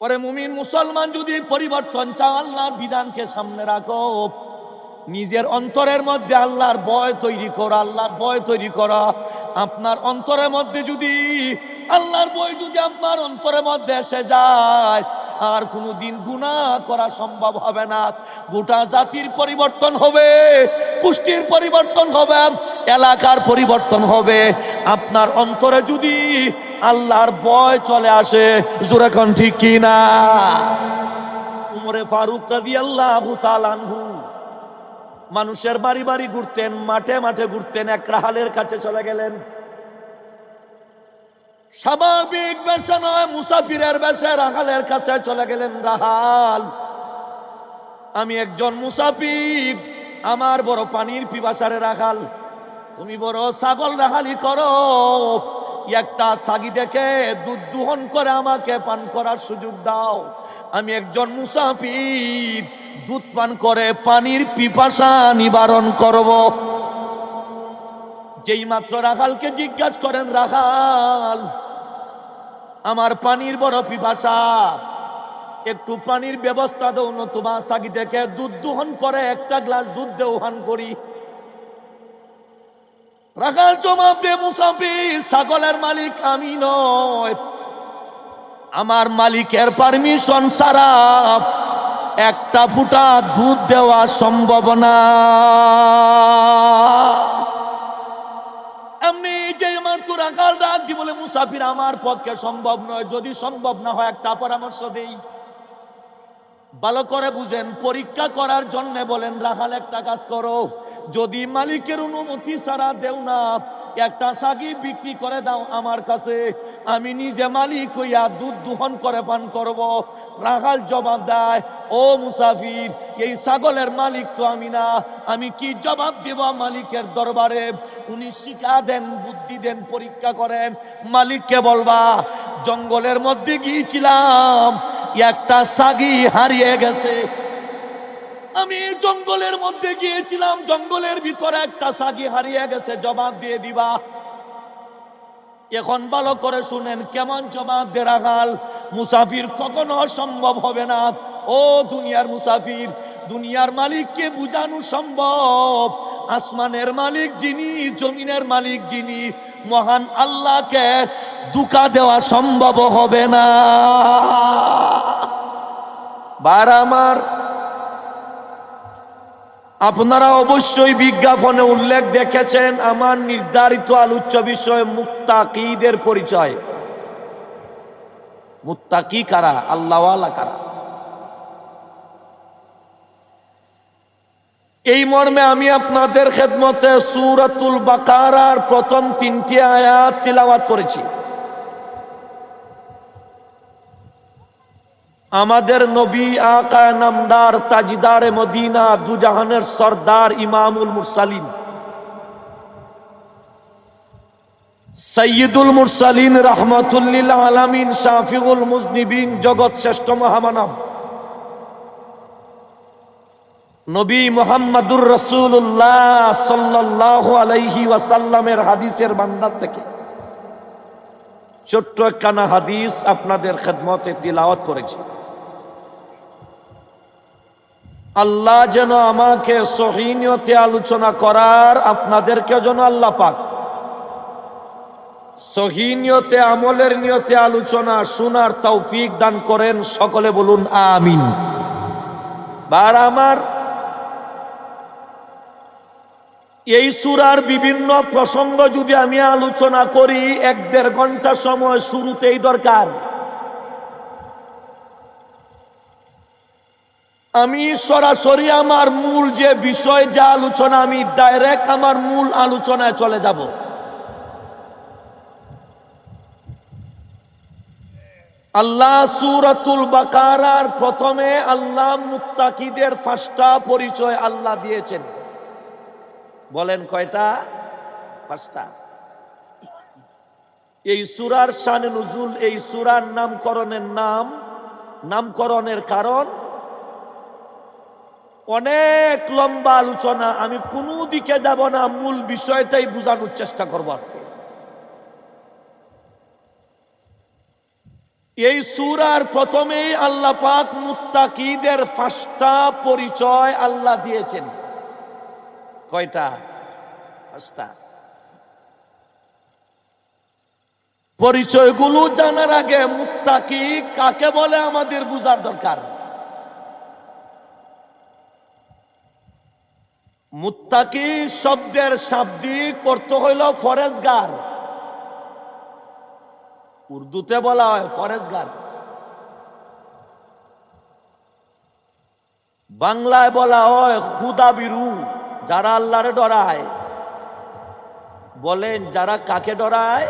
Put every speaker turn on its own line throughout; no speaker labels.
পরে মুমিন মুসলমান যদি পরিবর্তন চাও, আল্লাহর বিধানকে সামনে রাখো, নিজের অন্তরের মধ্যে আল্লাহর ভয় তৈরি করো, আল্লাহর ভয় তৈরি করো। আপনার অন্তরের মধ্যে যদি আল্লাহর ভয় যদি আপনার অন্তরের মধ্যে এসে যায়, আর কোনোদিন গুনাহ করা সম্ভব হবে না। গোটা জাতির পরিবর্তন হবে, গোষ্ঠীর পরিবর্তন হবে, এলাকার পরিবর্তন হবে। আপনার অন্তরে যদি আল্লাহর ভয় চলে আসে, জোরে কোন ঠিক কিনা? উমরে ফারুক রাদিয়াল্লাহু তাআলা আনহু মানুষের বাড়ি বাড়ি ঘুরতেন, মাঠে মাঠে ঘুরতেন, এক রাহালের কাছে চলে গেলেন। স্বাভাবিক বেশে নয়, মুসাফিরের বেশে রাহালের কাছে চলে গেলেন। রাহাল, আমি একজন মুসাফির, আমার বড় পানির পিপাসারে। রাখাল, তুমি বড় ছাগল রাখালি করো, একটা ছাগি দেখে দুধ দোহন করে আমাকে পান করার সুযোগ দাও। আমি একজন মুসাফির, দুধ পান করে পানির পিপাসা নিবারণ করব। যেই মাত্র রাখালকে জিজ্ঞাসা করেন, রাখাল আমার পানির বড় পিপাসা, একটু পানির ব্যবস্থা দাও, নতুবা ছাগি থেকে দুধ দোহন করে একটা গ্লাস দুধ দেওহান করি। রাখাল জবাব দে, মুসাফির, ছাগলের মালিক আমি নয়, আমার মালিকের পারমিশন ছাড়া একটা ফুটা দুধ দেওয়া সম্ভব না। এমনি যে আমার তো রাখাল ডাক দি বলে, মুসাফির আমার পক্ষে সম্ভব নয়, যদি সম্ভব না হয় একটা পরামর্শ দেই। ভালো করে বুঝেন, পরীক্ষা করার জন্য বলেন, রাখাল একটা কাজ করো, যদি মালিকের অনুমতি ছাড়া দেও না, একটা ছাগি বিক্রি করে দাও আমার কাছে, আমি নিজে মালিক হইয়া দুধ দোহন করে পান করব। রাখাল জবাব দেয়, ও মুসাফির, এই ছাগলের মালিক তো আমি না, আমি কি জবাব দেব মালিকের দরবারে? উনি শিক্ষা দেন, বুদ্ধি দেন, পরীক্ষা করেন। মালিককে বলবা, জঙ্গলের মধ্যে গিয়েছিলাম, একটা ছাগি হারিয়ে গেছে। আমি জঙ্গলের মধ্যে গিয়েছিলাম, জঙ্গলের ভিতরে একটা ছাগি হারিয়ে গেছে, জবাব দিয়ে দিবা। এখন ভালো করে শুনেন কেমন জবাব দে রাখাল। মুসাফির, কখনো সম্ভব হবে না। ও দুনিয়ার মুসাফির, দুনিয়ার মালিককে বুঝানো সম্ভব, আসমানের মালিক যিনি, জমিনের মালিক যিনি, মহান আল্লাহকে ধোঁকা দেওয়া সম্ভব হবে না। বার আমার, আপনারা অবশ্যই বিজ্ঞাপনে উল্লেখ দেখেছেন, আমার নির্ধারিত আলোচ্য বিষয় মুত্তাকিদের পরিচয়। মুত্তাকি কারা? আল্লাহওয়ালা কারা? এই মর্মে আমি আপনাদের খেদমতে সূরাতুল বাকারার প্রথম 3টি আয়াত তিলাওয়াত করেছি। আমাদের নবী আকা নামদার, তাজদারে মদিনা, দুজাহানের সরদার, ইমামুল মুরসালিন, সাইয়্যিদুল মুরসালিন, রাহমাতুল লিল আলামিন, শাফিউল মুজনিবিন, জগৎ শ্রেষ্ঠ মহামানব নবী মুহাম্মদুর রাসূলুল্লাহ সাল্লাল্লাহু আলাইহি ওয়াসাল্লামের হাদিসের ভান্ডার থেকে ছোট্ট একখানা হাদিস আপনাদের খেদমতে তিলাওয়াত করেছি। আল্লাহ যেন আমাকে সহিহ নিয়তে আলোচনা করার, আপনাদেরকে যেন আল্লাহ পাক সহিহ নিয়তে, আমলের নিয়তে আলোচনা শোনার তৌফিক দান করেন। সকলে বলুন আমিন। বার আমার, এই সূরার বিভিন্ন প্রসঙ্গ যদি আমি আলোচনা করি, 1-1.5 ঘন্টা সময় শুরুতেই দরকার। আমি সরাসরি আমার মূল যে বিষয়, যা আলোচনা, আমি ডাইরেক্ট আমার মূল আলোচনায় চলে যাব। আল্লাহ সূরাতুল বাকারার প্রথমে আল্লাহ মুত্তাকিদের 5টা পরিচয় আল্লাহ দিয়েছেন। বলেন কয়টা? 5টা। এই সূরার শানে নুজুল, এই সূরার নামকরণের কারণ অনেক লম্বা আলোচনা, আমি কোনো দিকে যাব না, মূল বিষয়টাই বোঝানোর চেষ্টা করব আজকে। এই সূরার প্রথমেই আল্লাহ পাক মুত্তাকিদের 5টা পরিচয় আল্লাহ দিয়েছেন। কয়টা? 5টা। পরিচয়গুলো জানার আগে মুত্তাকি কাকে বলে আমাদের বোঝার দরকার। মুত্তাকি শব্দের শাব্দিক অর্থ হইল ফরেজগার। উর্দুতে বলা হয় ফরেজগার, বাংলায় বলা হয় খুদাবিরু, যারা আল্লাহরে ডরায়। বলেন যারা কাকে ডরায়?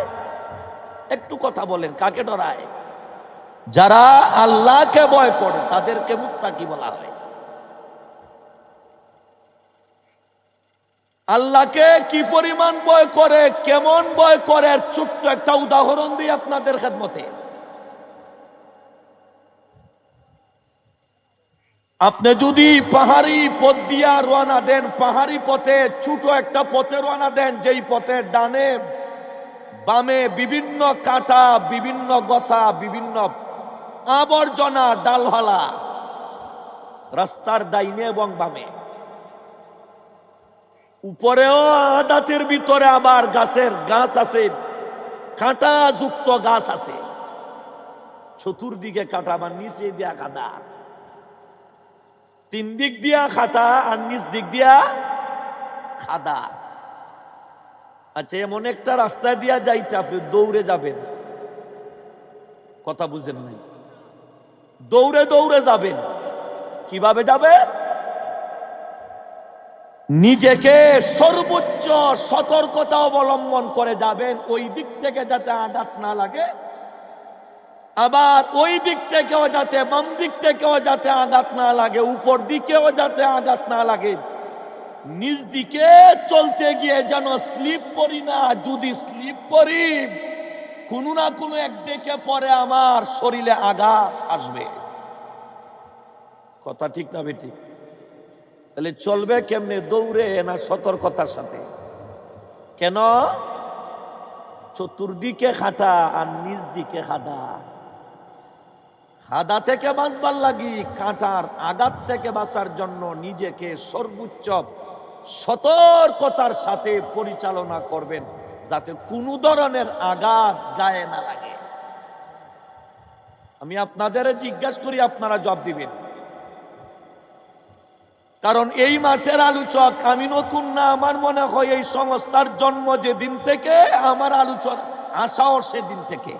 একটু কথা বলেন, কাকে ডরায়? যারা আল্লাহকে ভয় করে তাদেরকে মুত্তাকি বলা হয়। আল্লাহকে কি পরিমাণ ভয় করে, কেমন ভয় করে, ছোট্ট একটা উদাহরণ দিই আপনাদের খেদমতে। আপনি যদি পাহাড়ি পথ দিয়া রওনা দেন, পাহাড়ি পথে ছোট একটা পথে রওনা দেন, যেই পথে ডানে বামে বিভিন্ন কাঁটা, বিভিন্ন গসা, বিভিন্ন আবর্জনা, ডালহালা রাস্তার ডাইনে এবং বামে, উপরেও আদাতের ভিতরে আবার গাছের গাছ আছে, কাঁটা যুক্ত গাছ আছে, চতুর্দিকে কাঁটা, আবার নিচে দিয়া কাদা, 3 দিক দিয়া খাতা আর নিচ দিক দিয়া খাদা। আচ্ছা, এমন একটা রাস্তা দিয়া যাইতে আপনি দৌড়ে যাবেন, কথা বুঝেন নাই? দৌড়ে দৌড়ে যাবেন। কিভাবে যাবে? নিজেকে সর্বোচ্চ সতর্কতা অবলম্বন করে যাবেন, ওই দিক থেকে যাতে আঘাত না লাগে, আবার ওই দিক থেকেও যাতে, বাম দিক থেকেও যাতে আঘাত না লাগে, উপর দিকেও যাতে আঘাত না লাগে। নিজ দিকে চলতে গিয়ে যেন স্লিপ করি না। যদি স্লিপ করি, কোনো না কোনো একদিকে পরে আমার শরীরে আঘাত আসবে। কথা ঠিক না বেটি? তাহলে চলবে কেমনে? দৌড়ে না সতর্কতার সাথে? কেন? চতুর্দিকে খাটা আর নিজ দিকে খাদা। খাদা থেকে বাঁচবার লাগি, কাঁটার আঘাত থেকে বাঁচার জন্য নিজেকে সর্বোচ্চ সতর্কতার সাথে পরিচালনা করবেন, যাতে কোনো ধরনের আঘাত গায়ে না লাগে। আমি আপনাদের জিজ্ঞাসা করি, আপনারা জবাব দিবেন। কারণ এই মাঠের আলোচক আমি নতুন না। আমার মনে হয় এই সংস্থার জন্ম যেদিন থেকে, আমার আলোচনা আশাও সেদিন থেকে।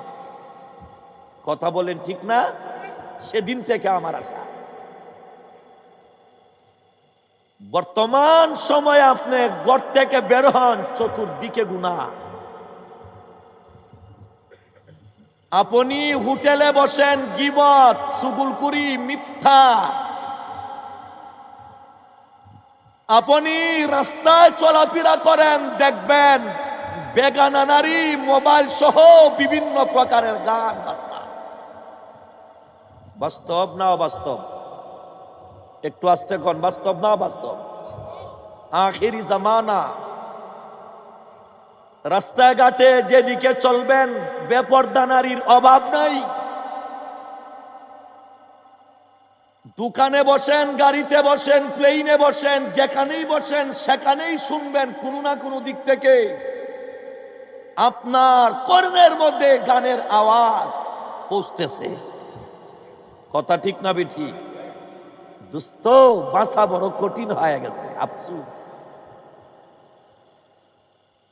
কথা বলেন ঠিক না? সেদিন থেকে আমার আশা। বর্তমান সময়ে আপনি ঘর থেকে বের হন, চতুর্দিকে গুনাহ। আপনি হোটেলে বসেন, গীবত, চুগলখুরি, মিথ্যা। আপনি রাস্তায় চলাফেরা করেন, দেখবেন বেগানা নারী, মোবাইল সহ বিভিন্ন প্রকারের গান বাজনা। বাস্তব না অবাস্তব? একটু আস্তে কোন, বাস্তব না বাস্তব? আখিরি জামানা। রাস্তায় ঘাটে যেদিকে চলবেন বেপরদা নারীর অভাব নাই। দোকানে বসেন, গাড়িতে বসেন, প্লেনে বসেন, যেখানেই বসেন সেখানেই শুনবেন কোনো না কোনো দিক থেকে আপনার কর্ণের মধ্যে গানের আওয়াজ পৌঁছতেছে। কথা ঠিক না বেঠি? দোস্ত, বাঁচা বড় কঠিন হয়ে গেছে। আফসোস,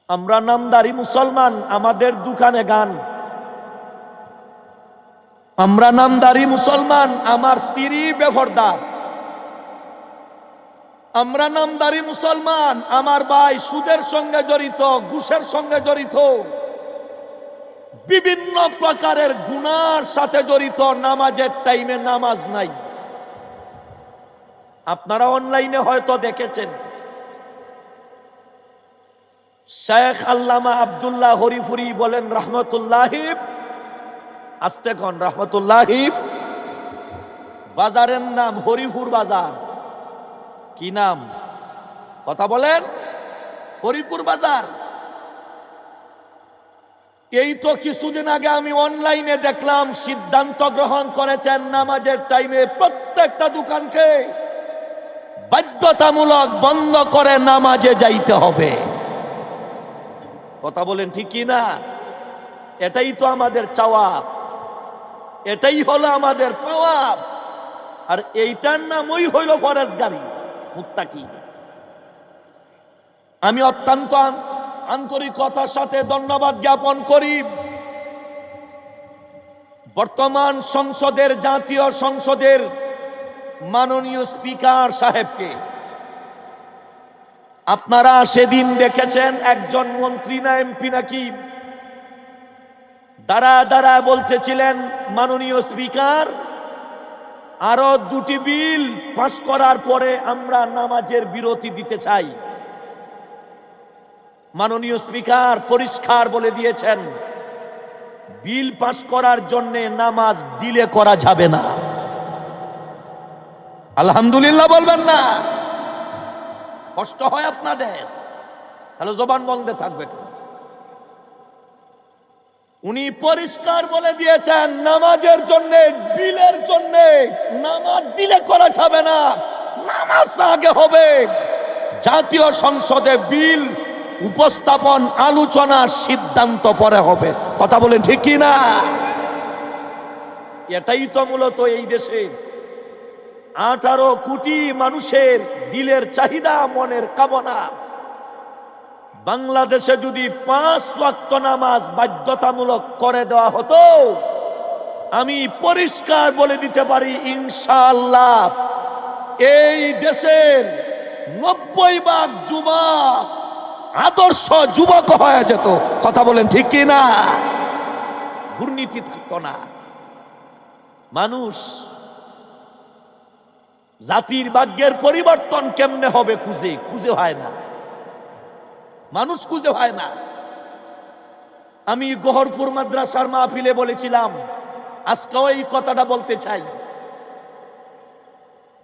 আমরা নামদারি মুসলমান, আমাদের দোকানে গান। আমরা নামদারি মুসলমান, আমার স্ত্রী বেপরদা। আমরা নামদারি মুসলমান, আমার ভাই সুদের সঙ্গে জড়িত, ঘুষের সঙ্গে জড়িত, বিভিন্ন প্রকারের গুনার সাথে জড়িত। নামাজের টাইমে নামাজ নাই। আপনারা অনলাইনে হয়তো দেখেছেন, শেখ আল্লামা আব্দুল্লাহ হরিপুরি বলেন রহমতুল্লাহি, আস্তে কোন রহমতুল্লাহি, বাজারের নাম হরিপুর বাজার। কি নাম? কথা বলেন। হরিপুর বাজার। এই তো কিছুদিন আগে আমি অনলাইনে দেখলাম সিদ্ধান্ত গ্রহণ করেছেন নামাজের টাইমে প্রত্যেকটা দোকানকে বাধ্যতামূলক বন্ধ করে নামাজে যাইতে হবে। কথা বলেন ঠিক কি না? এটাই তো আমাদের চাওয়া, এটাই হলো আমাদের পাওয়া। আর এইটার নামই হইল ফরেজগারি, মুত্তাকি। আমি অত্যন্ত আন্তরিকতার সাথে ধন্যবাদ জ্ঞাপন করি বর্তমান সংসদের, জাতীয় সংসদের মাননীয় স্পিকার সাহেবকে। আপনারা সেদিন দেখেছেন একজন মন্ত্রী না এমপি নাকি দাঁড়া বলতেছিলেন, মাননীয় স্পিকার আরো দুটি বিল পাস করার পরে আমরা নামাজের বিরতি দিতে চাই। মাননীয় স্পিকার পরিষ্কার বলে দিয়েছেন বিল পাস করার জন্য নামাজ ডিলে করা যাবে না। আলহামদুলিল্লাহ বলবেন না? কষ্ট হয় আপনাদের? তাহলে জবান বন্ধে থাকবে কেন? উনি পরিষ্কার বলে দিয়েছেন নামাজের জন্য, বিলের জন্য নামাজ ডিলে করা যাবে না, নামাজ আগে হবে। জাতীয় সংসদে বিল উপস্থাপন, আলোচনা, সিদ্ধান্ত পরে হবে। কথা বলেন ঠিক কি না? এটাই তো মূলত এই দেশে 18 কোটি মানুষের দিলের চাহিদা, মনের কামনা। বাংলাদেশে যদি 5 ওয়াক্ত নামাজ বাধ্যতামূলক করে দেওয়া হতো, আমি পরিষ্কার বলে দিতে পারি ইনশাআল্লাহ এই দেশের 90% যুবক আদর্শ যুবক হয়ে যেত। কথা বলেন ঠিক কি না? দুর্নীতি থাকতো না। মানুষ জাতির ভাগ্যের পরিবর্তন কেমনে হবে খুঁজে হয় না, মানুষ খুঁজে হয় না। আমি গহরপুর মাদ্রাসার মাহফিলে বলেছিলাম, আজকেও এই কথাটা বলতে চাই।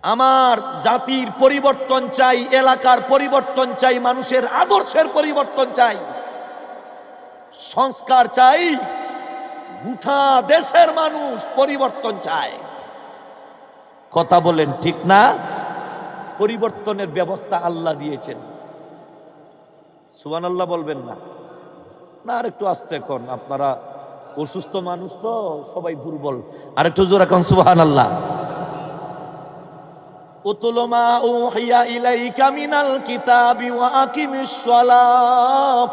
আমার জাতির পরিবর্তন চাই, এলাকার পরিবর্তন চাই, মানুষের আদর্শের পরিবর্তন চাই, সংস্কার চাই। গোটা দেশের মানুষ পরিবর্তন চায়। কথা বলেন ঠিক না? পরিবর্তনের ব্যবস্থা আল্লাহ দিয়েছেন। সুবহানাল্লাহ বলবেন না? না আর একটু আস্তে কোন, আপনারা অসুস্থ মানুষ তো, সবাই দুর্বল। আর একটু জোরে কোন সুবহানাল্লাহ। উতলু মা উহিয়া ইলাইকা মিনাল কিতাবি ওয়া আকিমিস সালাত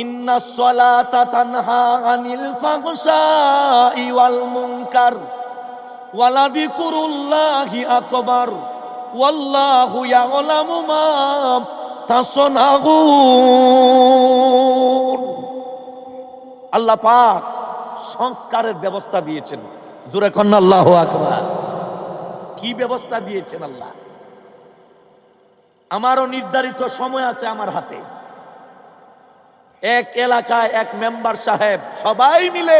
ইন্নাস সালাতা তানহা আনিল ফাহশাই ওয়াল মুনকার ওয়ালা যিকরুল্লাহি আকবার ওয়াল্লাহু ইয়ালামু মা তাসনাউন। আল্লাহ পাক সংস্কারের ব্যবস্থা দিয়েছেন। জোরে কন্না আল্লাহু আকবার। কি ব্যবস্থা দিয়েছেন আল্লাহ? আমারও নির্ধারিত সময় আছে আমার হাতে। এক এলাকায় এক মেম্বার সাহেব সবাই মিলে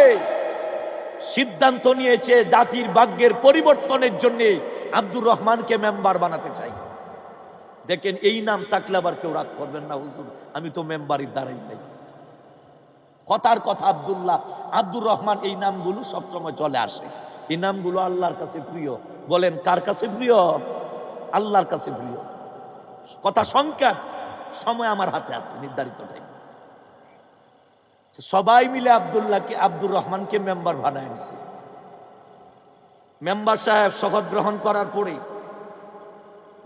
সিদ্ধান্ত নিয়েছে জাতির ভাগ্যের পরিবর্তনের জন্য আব্দুর রহমানকে মেম্বার বানাতে চাই। দেখেন, এই নাম থাকলে আবার কেউ রাগ করবেন না, হুজুর আমি তো মেম্বারই দাঁড়াই নাই। কথার কথা আব্দুর রহমান, এই নামগুলো সবসময় চলে আসে। এই নামগুলো আল্লাহর কাছে প্রিয়। বলেন কার কাছে প্রিয়? আল্লাহর কাছে প্রিয়। কথা সংখ্যা, সময় আমার হাতে আছে নির্ধারিত টাইম। সবাই মিলে আব্দুর রহমানকে মেম্বার বানায় দিছে। মেম্বার সাহেব শপথ গ্রহণ করার পরে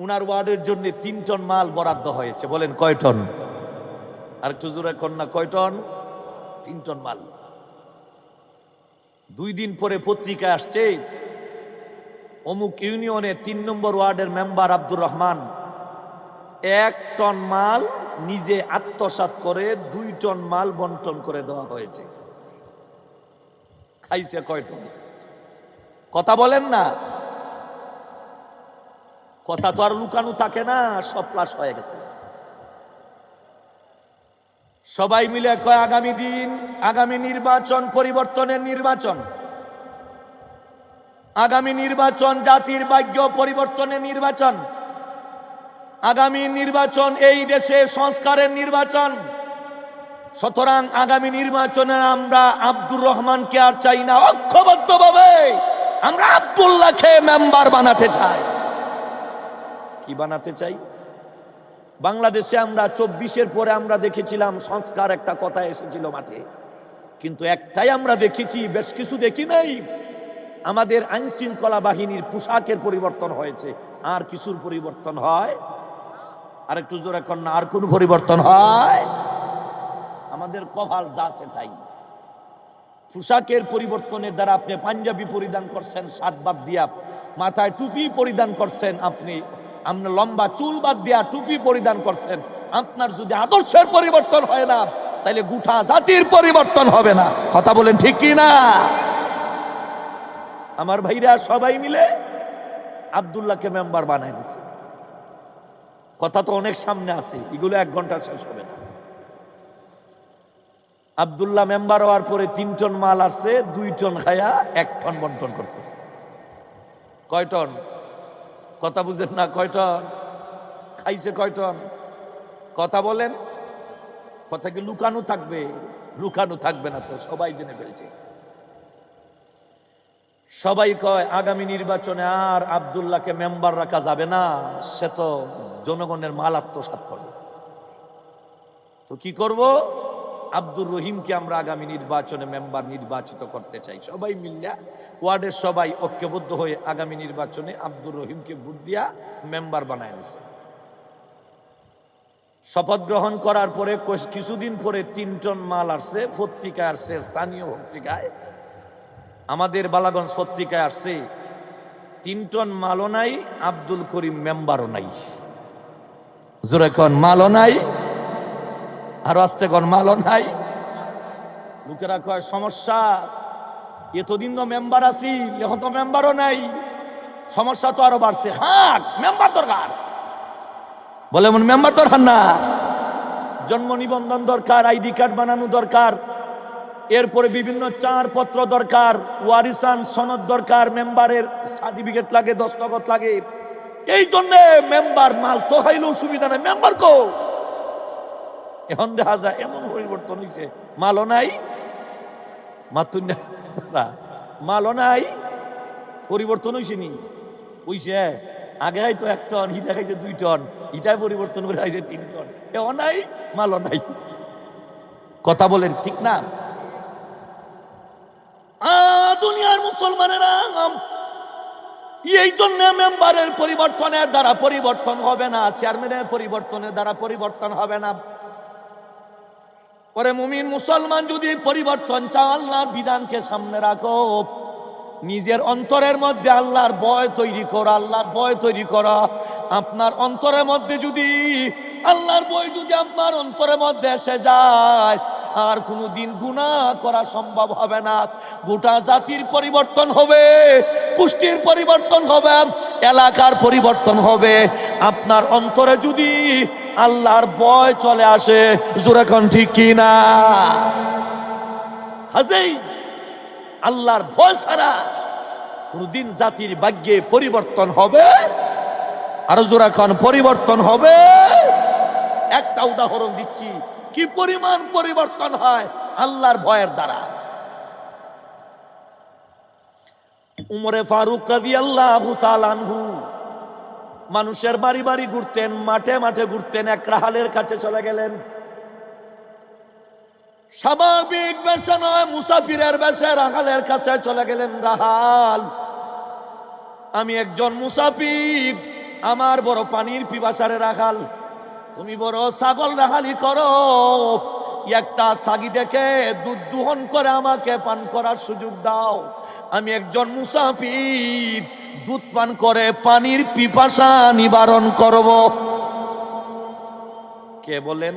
উনার ওয়ার্ডের জন্য 3 টন মাল বরাদ্দ হয়েছে। বলেন কয় টন? আর একটু জোরে কন্যা, কয় টন? 3 টন মাল। 2 দিন পরে পত্রিকায় আসছে, অমুক ইউনিয়নের 3 নম্বর ওয়ার্ডের মেম্বার আব্দুর রহমান 1 টন মাল নিজে আত্মসাৎ করে 2 টন মাল বন্টন করে দেওয়া হয়েছে। খাইছে কয় টন? কথা বলেন না? কথা তো আর লুকানো থাকে না, সব প্লাস হয়ে গেছে। সবাই মিলে কয় আগামী দিন, আগামী নির্বাচন পরিবর্তনের নির্বাচন, আগামী নির্বাচন জাতির ভাগ্য পরিবর্তনের নির্বাচন, আগামী নির্বাচন এই দেশে সংস্কারের নির্বাচন। সুতরাং আগামী নির্বাচনে আমরা আব্দুর রহমানকে আর চাই না, ঐক্যবদ্ধভাবে আমরা আব্দুল্লাহকে মেম্বার বানাতে চাই। কি বানাতে চাই? বাংলাদেশে আমরা 24-এর পরে আমরা দেখেছিলাম সংস্কার একটা কথা এসেছিল মাঠে, কিন্তু একটাই আমরা দেখেছি, বেশ কিছু দেখি নাই। আমাদের আইন শৃঙ্খলা বাহিনীর পোশাকের পরিবর্তন হয়েছে, আর কিছুর পরিবর্তন হয়? আর একটু জোরে কর না, আর কোন পরিবর্তন হয়? আমাদের কপাল যা আছে তাই। পোশাকের পরিবর্তনের দ্বারা আপনি পাঞ্জাবি পরিধান করছেন শার্ট বাদ দিয়া, মাথায় টুপি পরিধান করছেন, আপনি লম্বা চুল বাদ দিয়া টুপি পরিধান করছেন। আপনার যদি আদর্শের পরিবর্তন হয় না, তাহলে গোটা জাতির পরিবর্তন হবে না। কথা বলেন ঠিক কি না? আমার ভাইরা সবাই মিলে আব্দুল্লাহকে মেম্বার বানায় দিছে। কথা তো অনেক সামনে আছে, এগুলো 1 ঘন্টা শেষ হবে না। আব্দুল্লাহ মেম্বার হওয়ার পরে 3 টন মাল আসছে, 2 টন খায়া 1 টন বন্টন করছে। কয় টন? কথা বুঝেন না? কয় টন খাইছে? কয় টন? কথা বলেন। কথা কি লুকানো থাকবে? লুকানো থাকবে না তো, সবাই জেনে ফেলছে। সবাই কয় আগামী নির্বাচনে আর আব্দুল্লাহকে মেম্বার রাখা যাবে না, সে তো জনগণের মাল আত্মসাৎ করবে। তো কি করব? আব্দুর রহিমকে আমরা আগামী নির্বাচনে মেম্বার নির্বাচিত করতে চাই। সবাই মিলিয়া, ওয়ার্ডের সবাই ঐক্যবদ্ধ হয়ে আগামী নির্বাচনে আব্দুর রহিমকে ভোট দিয়া মেম্বার বানায় নিছে। শপথ গ্রহণ করার পরে কিছুদিন পরে 3 টন মাল আসছে, পত্রিকায় আসছে, স্থানীয় পত্রিকায়, আমাদের বালাগঞ্জ পত্রিকায় আসছে। 3 টন মালও নাই, আব্দুল করিম মেম্বারও নাই। জোরে কোন মালও নাই, আর আস্তে কোন মালও নাই। লোকেরা কয় সমস্যা, এতদিন তো মেম্বার আছি, এখন তো মেম্বারও নাই, সমস্যা তো আরো বাড়ছে। হ্যাঁ, মেম্বার দরকার। বলে মন মেম্বার দরকার না, জন্ম নিবন্ধন দরকার, আইডি কার্ড বানানো দরকার, এরপরে বিভিন্ন চারপত্র দরকার, ওয়ারিসান সনদ দরকার, মেম্বারের সার্টিফিকেট লাগে, দস্তখত লাগে। এই জন্য মেম্বার মাল তো খাইলেও সুবিধা নেই, মেম্বার কো। এখন দেখা যায় এমন পরিবর্তন হয়েছে, মালও নাই, মালও নাই, পরিবর্তন হয়েছে নি হইছে। আগে হয়তো 1 টন, ইটা খাইছে 2 টন, ইটাই পরিবর্তন করে খাইছে 3 টন। এও নাই, মালও নাই। কথা বলেন ঠিক না? দুনিয়ার মুসলমানেরা, এই জন্য মেম্বারের পরিবর্তনের দ্বারা পরিবর্তন হবে না, চেয়ারম্যানের পরিবর্তনের দ্বারা পরিবর্তন হবে না। পরে মুমিন মুসলমান যদি পরিবর্তন চাও, আল্লাহর বিধানকে সামনে রাখো, নিজের অন্তরের মধ্যে আল্লাহর ভয় তৈরি করো, আল্লাহর ভয় তৈরি করো। আপনার অন্তরের মধ্যে যদি আল্লাহর ভয় যদি আপনার অন্তরের মধ্যে এসে যায়, আর কোনোদিন গুনাহ করা সম্ভব হবে না। গোটা জাতির পরিবর্তন হবে, গোষ্ঠীর পরিবর্তন হবে, এলাকার পরিবর্তন হবে। আপনার অন্তরে যদি আল্লাহর ভয় চলে আসে, জোরে কোন ঠিক কি না? কাজেই আল্লাহর ভয় ছাড়া কোনদিন জাতির ভাগ্যে পরিবর্তন হবে, আর জোরে কোন পরিবর্তন হবে। একটা উদাহরণ দিচ্ছি, কি পরিমাণ পরিবর্তন হয় আল্লাহর ভয়ের দ্বারা। উমরে ফারুক রাদিয়াল্লাহু তাআলা আনহু মানুষের বাড়ি বাড়ি ঘুরতেন, মাঠে মাঠে ঘুরতেন, এক রাহালের কাছে চলে গেলেন। স্বাভাবিক বেশে নয়, মুসাফিরের বেশে রাহালের কাছে চলে গেলেন। রাহাল, আমি একজন মুসাফির, আমার বড় পানির পিপাসারে রাখাল, তুমি বড় ছাগল রাখালি করো, একটা ছাগি দেখে দুধ দোহন করে আমাকে পান করার সুযোগ দাও। আমি একজন মুসাফির, দুধ পান করে পানির পিপাসা নিবারণ করব। কে বলেন?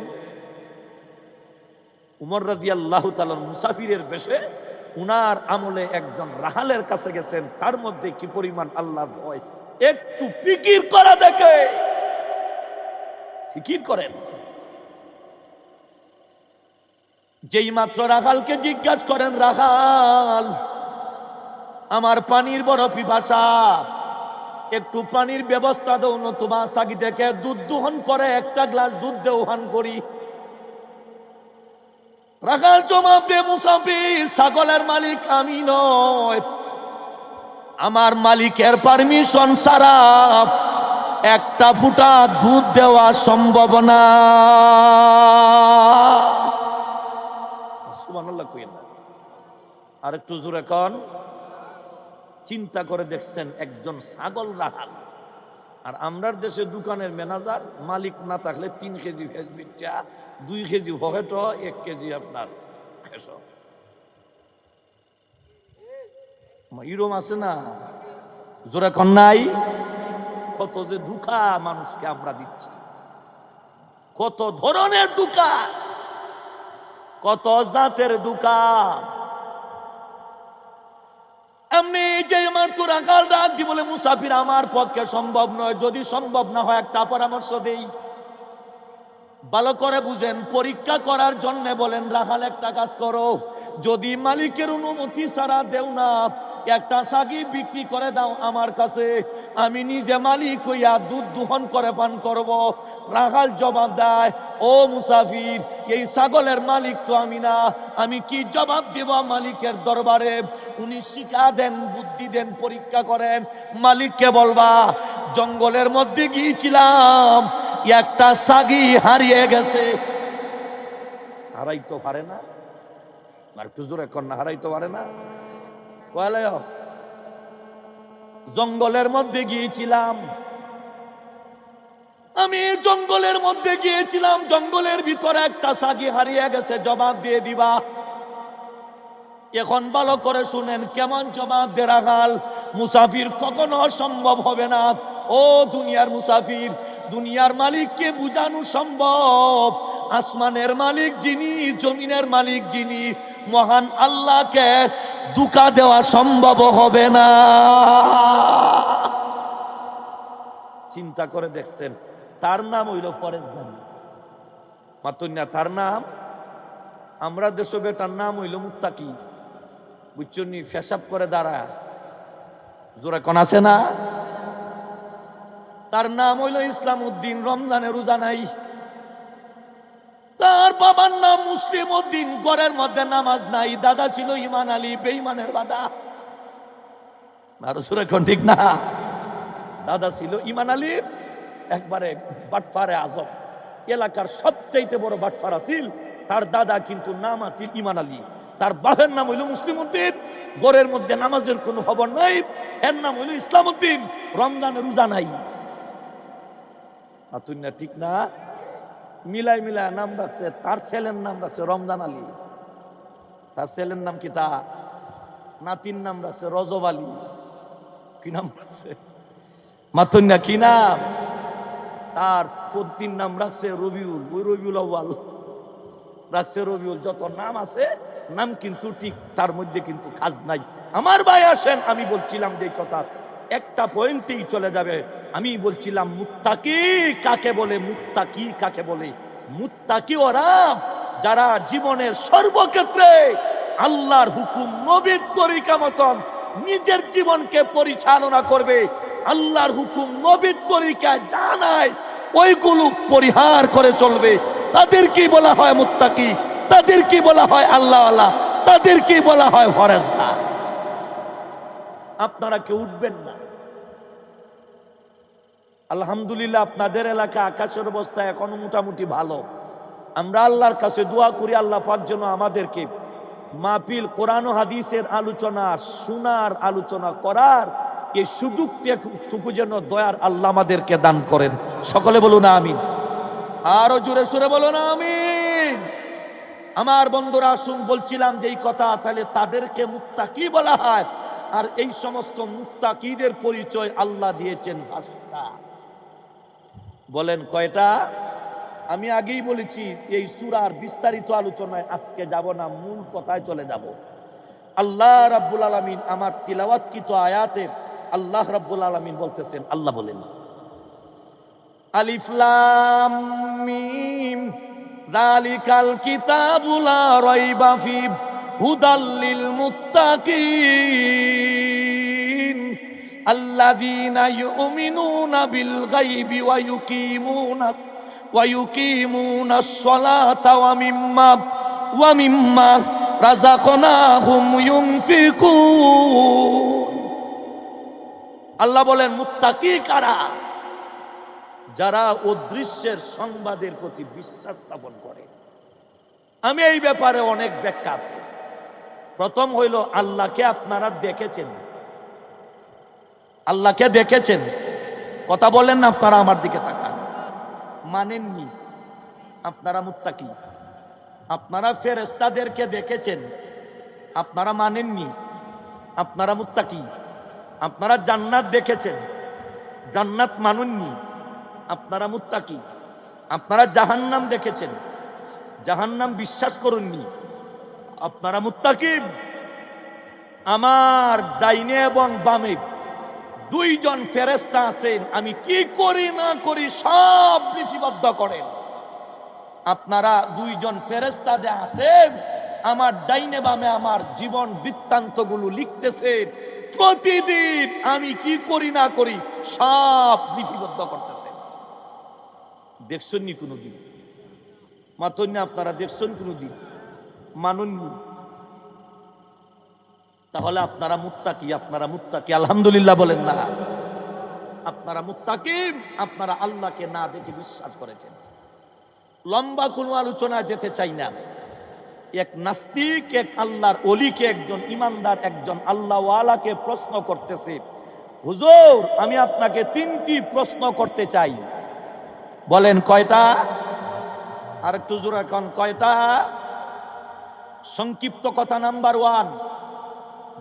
উমর রাদিয়াল্লাহু তাআলা মুসাফিরের বেশে উনার আমলে একজন রাহালের কাছে গেছেন। তার মধ্যে কি পরিমাণ আল্লাহর ভয়, একটু ফিকির করা দেখে, ফিকির করেন। যেই মাত্র রাখালকে জিজ্ঞাসা করেন, রাখাল আমার পানির বড় পিপাসা, একটু পানির ব্যবস্থা দাও, নতুবা সাগি থেকে দুধ দোহন করে একটা গ্লাস দুধ দোহন করি। রাখাল জবাব দে, মুসাফির, ছাগলের মালিক আমি নয়, আমার মালিকের পারমিশন ছাড়া একটা ফুটা দুধ দেওয়া সম্ভব না। সুবহানাল্লাহ কইেন না, আর একটু জোরে কোন। চিন্তা করে দেখছেন, একজন ছাগল রাখাল, আর আমরার দেশে দোকানের ম্যানেজার, মালিক না থাকলে 3 কেজি ফেসবিট চা, 2 কেজি হহেটো, 1 কেজি আপনার খেসো। ইরম আছে না, জোরে কোন নাই। কত যে ধোঁকা মানুষকে আমরা দিচ্ছি, কত ধরনের ধোঁকা, কত জাতের ধোঁকা। এমনি যে আমার তো রাখাল ডাক দি বলে, মুসাফির, আমার পক্ষে সম্ভব নয়, যদি সম্ভব না হয় একটা পরামর্শ দেই। ভালো করে বুঝেন, পরীক্ষা করার জন্য বলেন, রাখাল একটা কাজ করো, যদি মালিকের অনুমতি ছাড়া দেও না, একটা ছাগি বিক্রি করে দাও আমার কাছে, আমি নিজে মালিক হইয়া দুধ দোহন করে পান করব। রাখাল জবাব দেয়, ও মুসাফির, এই ছাগলের মালিক তো আমি না, আমি কি জবাব দেব মালিকের দরবারে? উনি শিক্ষা দেন, বুদ্ধি দেন, পরীক্ষা করেন। মালিককে বলবা, জঙ্গলের মধ্যে গিয়েছিলাম, একটা ছাগি হারিয়ে গেছে। হারাইতে পারে না, আর একটু জোরে কর না, হারাইতে পারে না। জঙ্গলের মধ্যে গিয়েছিলাম, আমি জঙ্গলের মধ্যে গিয়েছিলাম, জঙ্গলের ভিতরে একটা ছাগি হারিয়ে গেছে, জবাব দিয়ে দিবা। এখন ভালো করে শুনেন, কেমন জবাব দে রাখাল। মুসাফির, কখনো সম্ভব হবে না। ও দুনিয়ার মুসাফির, দুনিয়ার মালিককে বুঝানো সম্ভব, আসমানের মালিক যিনি, জমিনের মালিক যিনি, মহান আল্লাহকে ধোঁকা দেওয়া সম্ভব হবে না। চিন্তা করে দেখছেন, তার নাম হইল ফরেজ গানি, মাতুন্যা তার নাম। আমরা দেশ বেটার নাম হইল মুত্তাকি, বুঝছনি, ফেসাব করে দাঁড়া, জোরে কোন আছে না। তার নাম হইল ইসলাম উদ্দিন, রমজানে রোজা নাই। তার বাবার নাম মুসলিম উদ্দিন, ঘরের মধ্যে নামাজ নাই। দাদা ছিল ইমান আলী, বেঈমানের বাদা। আর জোরে কোন ঠিক না। দাদা ছিল ইমান আলী, একবারে বাটফারে আজম, এলাকার সবচাইতে বড় বাটফারা ছিল। তার দাদা কিন্তু নাম আছিল ইমান আলী, তার বাপের নাম হইল মুসলিম উদ্দিন, ঘরের মধ্যে নামাজের কোনো খবর নাই, এর নাম হইল ইসলাম উদ্দিন, রমজানের রোজা নাই। আতুন্যা ঠিক না। মিলাই মিলাই নাম রাখছে, তার ছেলের নাম রাখছে রমজান আলী, তার ছেলের নাম কি, তা নাতির নাম রাখছে রজব আলী। কি নাম রাখছে মাতুন্যা, কি নাম? তার পত্নীর নাম রাখছে রবিউল, ওই রবিউল আউয়াল রাখছে রবিউল। যত নাম আছে, নাম কিন্তু ঠিক, তার মধ্যে কিন্তু কাজ নাই। আমার ভাই আসেন, আমি বলছিলাম যে কথা একটা পয়েন্টেই চলে যাবে। আমি বলছিলাম মুত্তাকি কাকে বলে, মুত্তাকি কাকে বলে? মুত্তাকি ওরা যারা জীবনের সর্বক্ষেত্রে আল্লাহর হুকুম, নবীর তরিকা মতন নিজের জীবনকে পরিচালনা করবে, আল্লাহর হুকুম, নবীর তরিকা জানায়, ওইগুলো পরিহার করে চলবে, তাদেরকে বলা হয় মুত্তাকি, তাদেরকে বলা হয় আল্লাহওয়ালা, তাদেরকে বলা হয় ফরেজগার। আপনারা কেউ উঠবেন না। আলহামদুলিল্লাহ, আপনাদের এলাকা আকাশের অবস্থা এখনো মোটামুটি ভালো। আমরা আল্লাহর কাছে দোয়া করি, আল্লাহ পাক যেন আমাদেরকে মাহফিল, কোরআন ও হাদিসের আলোচনা শোনার, আলোচনা করার এই সুযোগটুকু যেন দয়ার আল্লাহ আমাদেরকে দান করেন। সকলে বলুন আমিন। আরো জোরে সুরে বলুন আমিন। আমার বন্ধুরা আসুন, বলছিলাম যে এই কথা, তাহলে তাদেরকে মুত্তাকি বলা হয়। আর এই সমস্ত মুত্তাকিদের পরিচয় আল্লাহ দিয়েছেন 5টা। বলেন কয়টা? আমি আগেই বলেছি, এই সূরার বিস্তারিত আলোচনায় আজকে যাব না, মূল কথায় চলে যাব। আল্লাহ রাব্বুল আলামিন আমার তিলাওয়াতকৃত আয়াতে আল্লাহ রাব্বুল আলামিন বলতেছেন, আল্লাহ বলেন, আলিফ লাম মিম যালিকাল কিতাবু লা রাইবা ফীহি হুদাল লিল মুত্তাকিন আল্লাযীনা ইউমিনুনা বিল গায়বি ওয়া ইউকিমুনাস সালাতা ওয়া মিম্মা ওয়া মিম্মা রাযাকনাহুম ইউনফিকুন। আল্লাহ বলেন মুত্তাকি কারা? যারা অদৃশ্যের সংবাদের প্রতি বিশ্বাস স্থাপন করে। আমি এই ব্যাপারে অনেক ব্যাখ্যা আছে। প্রথম হইল, আল্লাহকে আপনারা দেখেছেন? আল্লাহকে দেখেছেন? কথা বলেন না, আপনারা আমার দিকে তাকান। মানেননি? আপনারা মুত্তাকি। আপনারা ফেরেশতাদেরকে দেখেছেন? আপনারা মানেননি? আপনারা মুত্তাকি। আপনারা জান্নাত দেখেছেন? জান্নাত মানেননি? আপনারা মুত্তাকি। আপনারা জাহান্নাম দেখেছেন? জাহান্নাম বিশ্বাস করুননি? আপনারা মুত্তাকি। আমার ডাইনে এবং বামে দুইজন ফেরেশতা আছেন, আমি কি করি না করি সব লিপিবদ্ধ করেন। আপনারা দুইজন ফেরেশতা যে আছেন, আমার ডাইনে বামে আমার জীবন বৃত্তান্তগুলো লিখতেছেন। প্রতিদিন আমি কি করি না করি সব লিপিবদ্ধ করতেছেন। দেখছেন নি কোনদিন? মাতন না, আপনারা দেখছেন কোনদিন? মানুননি? তাহলে আপনারা মুত্তাকি। আপনারা মুত্তাকি, আলহামদুলিল্লাহ বলেন না? আপনারা মুত্তাকি। আপনারা আল্লাহকে না দেখে বিশ্বাস করেছেন। লম্বা কোনো আলোচনা যেতে চাই না। এক নাস্তিক এক আল্লাহর ওলিকে, একজন ইমানদার একজন আল্লাহওয়ালাকে প্রশ্ন করতেছে, হুজুর আমি আপনাকে তিনটি প্রশ্ন করতে চাই। বলেন কয়টা? আর একটু জোরে কোন, কয়টা? সংক্ষিপ্ত কথা নাম্বার 1,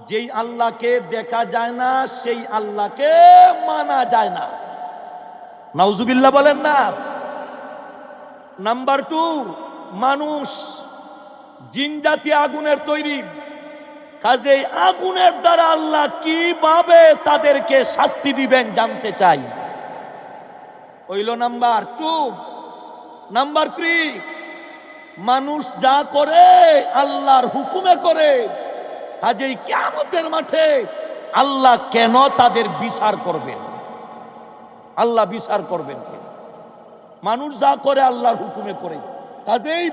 যেই আল্লাহকে দেখা যায় না সেই আল্লাহকে মানা যায় না। নাউজুবিল্লাহ বলেন না? নাম্বার 2, মানুষ জিন জাতি আগুনের তৈরি, কাজেই আগুনের দ্বারা আল্লাহ কিভাবে তাদেরকে শাস্তি দিবেন জানতে চাই। হইল নাম্বার 2। নাম্বার 3, মানুষ যা করে আল্লাহর হুকুমে করে, কাজেই কিয়ামতের মাঠে আল্লাহ কেন তাদের বিচার করবেন? আল্লাহ বিচার করবেন কেন? মানুষ যা করে আল্লাহর হুকুমে করে, কাজেই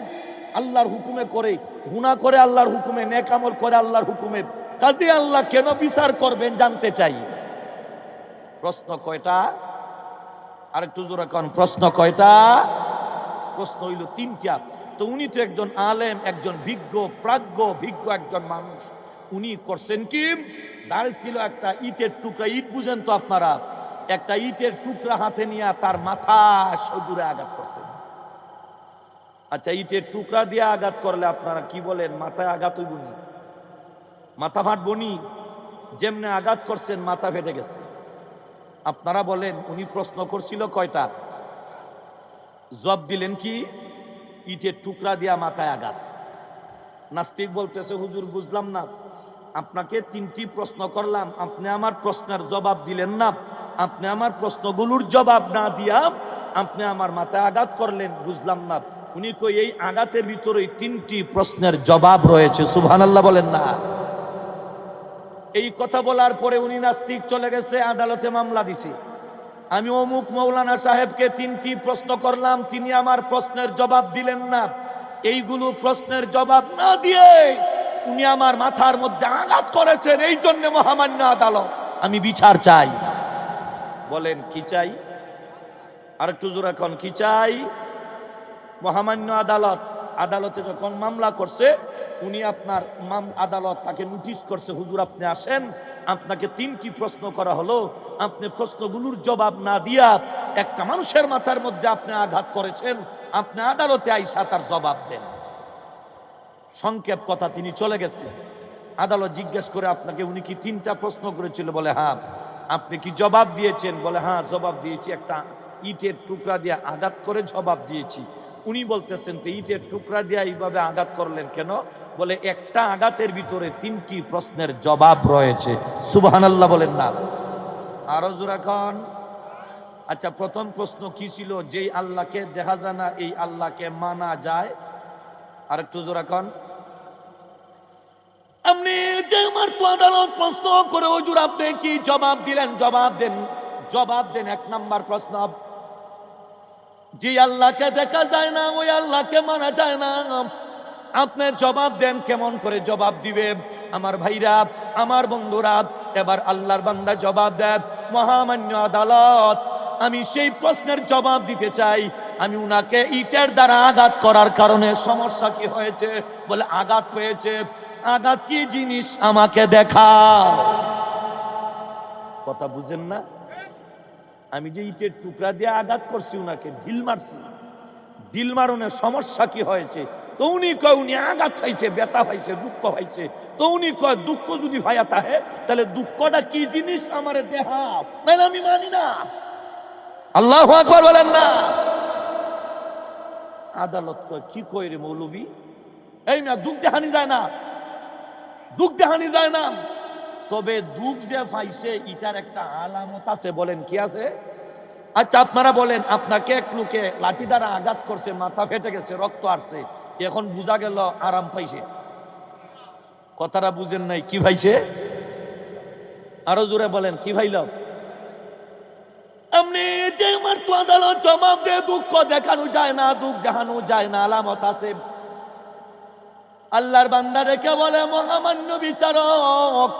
আল্লাহর হুকুমে করে, গুনাহ করে আল্লাহর হুকুমে, নেক আমল করে আল্লাহর হুকুমে, কাজেই আল্লাহ কেন বিচার করবেন জানতে চাই। প্রশ্ন কয়টা? আরেকটু জোরে কোন, প্রশ্ন কয়টা? প্রশ্ন হইল 3টা। তো উনি তো একজন আলেম, একজন বিজ্ঞ বিজ্ঞ একজন মানুষ। উনি করছেন কি, দাঁড়িয়ে ছিল একটা ইটের টুকরা, ইট বুঝেন তো আপনারা, একটা ইটের টুকরা হাতে নিয়ে তার মাথা সজুরে আঘাত করছেন। আচ্ছা, ইটের টুকরা দিয়ে আঘাত করলে আপনারা কি বলেন? মাথায় আঘাত হইব নি? মাথা ফাটবো নি? যেমনে আঘাত করছেন মাথা ফেটে গেছে। আপনারা বলেন উনি প্রশ্ন করছিল কয়টা? জবাব দিলেন কি? ইটের টুকরা দিয়া মাথায় আঘাত। নাস্তিক বলতেছে, হুজুর বুঝলাম না, আপনাকে 3টি প্রশ্ন করলাম, আপনি আমার প্রশ্নের জবাব দিলেন না। আপনি আমার প্রশ্নগুলোর জবাব না দিয়া আপনি আমার মাথায় আঘাত করলেন, বুঝলাম না। উনি কই, এই আঘাতের ভিতরে 3টি প্রশ্নের জবাব রয়েছে। সুবহানাল্লাহ বলেন না? এই কথা বলার পরে উনি নাস্তিক চলে গেছে, আদালতে মামলা দিছে। আমি অমুক মৌলানা সাহেবকে 3টি প্রশ্ন করলাম, তিনি আমার প্রশ্নের জবাব দিলেন না। এইগুলো প্রশ্নের জবাব না দিয়ে উনি আমার মাথার মধ্যে আঘাত করেছেন, এই জন্য মহামান্য আদালত আমি বিচার চাই। বলেন কি চাই? আরেকটু জোরে কোন, কি চাই? মহামান্য আদালত, আদালতে যখন মামলা করছে, উনি আপনার আদালত তাকে নোটিশ করছে, হুজুর আপনি আসেন, আপনাকে 3টি প্রশ্ন করা হলো, আপনি প্রশ্নগুলোর জবাব না দিয়া একটা মানুষের মাথার মধ্যে আপনি আঘাত করেছেন, আপনি আদালতে আইসা তার জবাব দেন। সংক্ষেপ কথা, তিনি চলে গেছে। আদালত জিজ্ঞেস করে, আপনাকে উনি কি 3টা প্রশ্ন করেছিল? বলে হ্যাঁ। আপনি কি জবাব দিয়েছেন? বলে হ্যাঁ জবাব দিয়েছি, একটা ইটের টুকরা দিয়ে আঘাত করে জবাব দিয়েছি। উনি বলতেছেন, তো ইটের টুকরা দিয়ে এইভাবে আঘাত করলেন কেন? বলে একটা আঘাতের ভিতরে 3টি প্রশ্নের জবাব রয়েছে। সুবহানাল্লাহ বলেন না? আরো জোরে কোন। আচ্ছা, প্রথম প্রশ্ন কি ছিল? যেই আল্লাহকে দেখা যায় না এই আল্লাহকে মানা যায়? আরেকটু জোরে কোন। আপনি যে আমার তো আদালত প্রশ্ন করে, হুজুর আপনি কি জবাব দিলেন? জবাব দেন, জবাব দেন। 1 নাম্বার প্রশ্ন, যে আল্লাহকে দেখা যায় না ওই আল্লাহকে মানা যায় না। আপনি জবাব দেন, কেমন করে জবাব দিবে? আমার ভাইরা, আমার বন্ধুরা, এবার আল্লাহর বান্দা জবাব দেয়, মহামান্য আদালত, আমি সেই প্রশ্নের জবাব দিতে চাই। আমি উনাকে ইটের দ্বারা আঘাত করার কারণে সমস্যা কি হয়েছে? বলে আঘাত হয়েছে। আঘাত কি জিনিস আমাকে দেখাও। কথা বুঝেন না? আমি যে ইটের টুকরা দিয়ে আঘাত করছি, উনাকে ঢিল মারছি, ঢিল মারণের সমস্যা কি হয়েছে? তো উনি কয় উনি আঘাত চাইছে, ব্যথা পাইছে, দুঃখ পাইছে। তো উনি কয় দুঃখ যদি ভাইয়া থাকে, তাহলে দুঃখটা কি জিনিস আমারে দেখাও, নাহলে আমি মানি না। আল্লাহু আকবার বলেন না। আদালত কয় কি কই রে মৌলবী, এই না দুঃখ দেখানি যায় না, দুঃখ দেখানি যায় না। তবে দুঃখ যে পাইছে এটার একটা আলামত আছে। বলেন কি আছে? আচ্ছা আপনারা বলেন, আপনাকে এক লোকে লাঠি দ্বারা আঘাত করছে, মাথা ফেটে গেছে, রক্ত আসছে, এখন বুঝা গেল আরাম পাইছে। কথাটা বুঝেন নাই? কি পাইছে? আরো জোরে বলেন, কি ভাইল? আপনি যে আমার তো আদালত জবাব দিয়ে দুঃখ দেখানো যায় না, দুঃখ দেখানো যায় না, আলামত আছে। আল্লাহর বান্দা রেখে বলে, মহামান্য বিচারক,